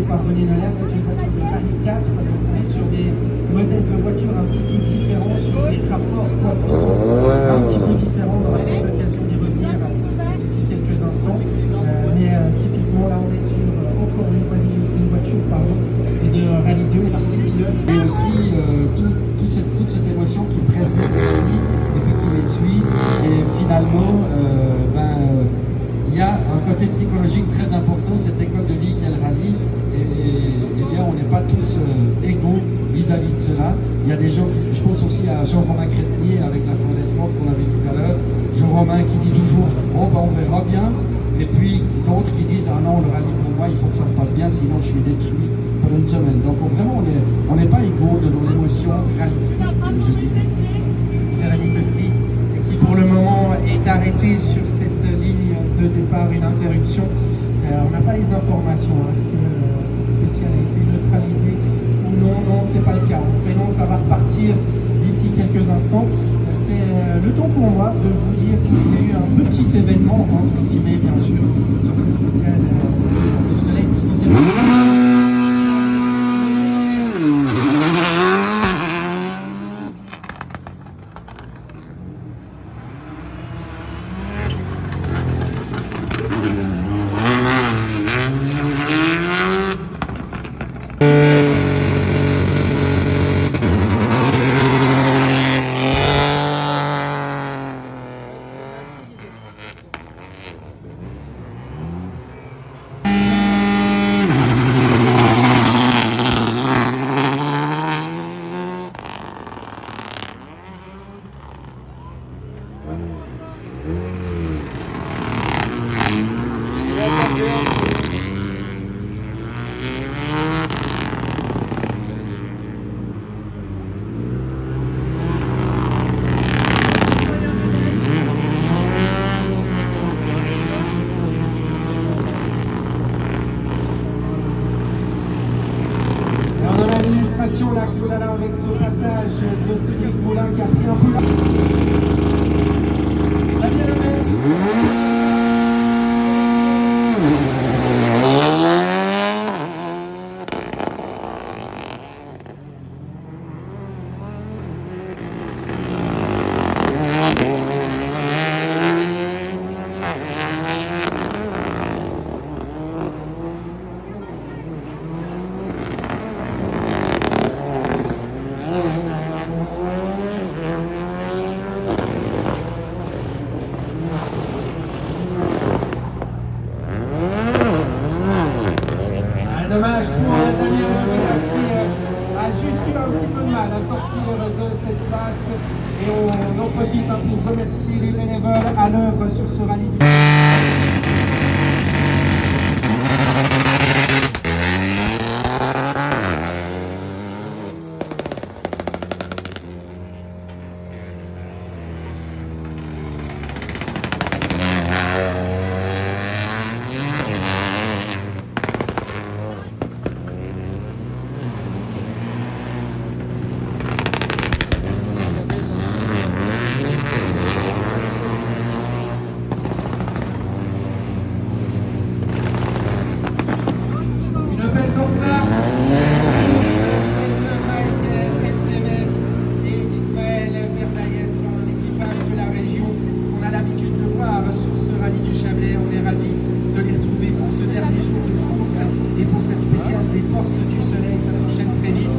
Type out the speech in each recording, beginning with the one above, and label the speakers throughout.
Speaker 1: par René Noller, c'est une voiture de Rallye 4, donc on est sur des modèles de voitures un petit peu différents, sur des rapports poids-puissance un petit peu différents. On aura peut-être l'occasion d'y revenir d'ici quelques instants. Typiquement là on est sur encore une voiture et de Rallye 2 par 6 pilotes.
Speaker 2: Et aussi toute cette émotion qui précède le rallye et puis qui les suit. Et finalement, il y a un côté psychologique très important, cette école de vie qu'est le rallye. Et bien, on n'est pas tous égaux vis-à-vis de cela. Il y a des gens, je pense aussi à Jean-Romain Crétenier avec la Ford Escort qu'on a vu tout à l'heure. Jean-Romain qui dit toujours « oh ben on verra bien ». Et puis d'autres qui disent « ah non, le rallye pour moi, il faut que ça se passe bien, sinon je suis détruit pendant une semaine ». Donc vraiment, on n'est pas égaux devant l'émotion rallistique, je dirais.
Speaker 1: Jérémy Tecry, qui pour le moment est arrêté sur cette ligne de départ, une interruption. On n'a pas les informations, est-ce que cette spéciale a été neutralisée ou non? Non, c'est pas le cas. On fait non, ça va repartir d'ici quelques instants. C'est le temps pour moi de vous dire qu'il y a eu un petit événement, entre guillemets bien sûr, sur cette spéciale du soleil, puisque c'est là qui voilà avec ce passage de Cédric Moulin qui a pris un peu la... Dommage pour Damien Levera qui a juste eu un petit peu de mal à sortir de cette place. Et on en profite pour remercier les bénévoles à l'œuvre sur ce rallye du... Et pour cette spéciale des portes du soleil, ça s'enchaîne très vite.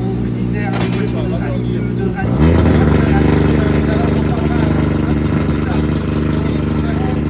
Speaker 1: On vous disait une voiture de rallye 2, de rallye 3, de rallye 2, alors on parlera un petit peu plus tard de cette conférence.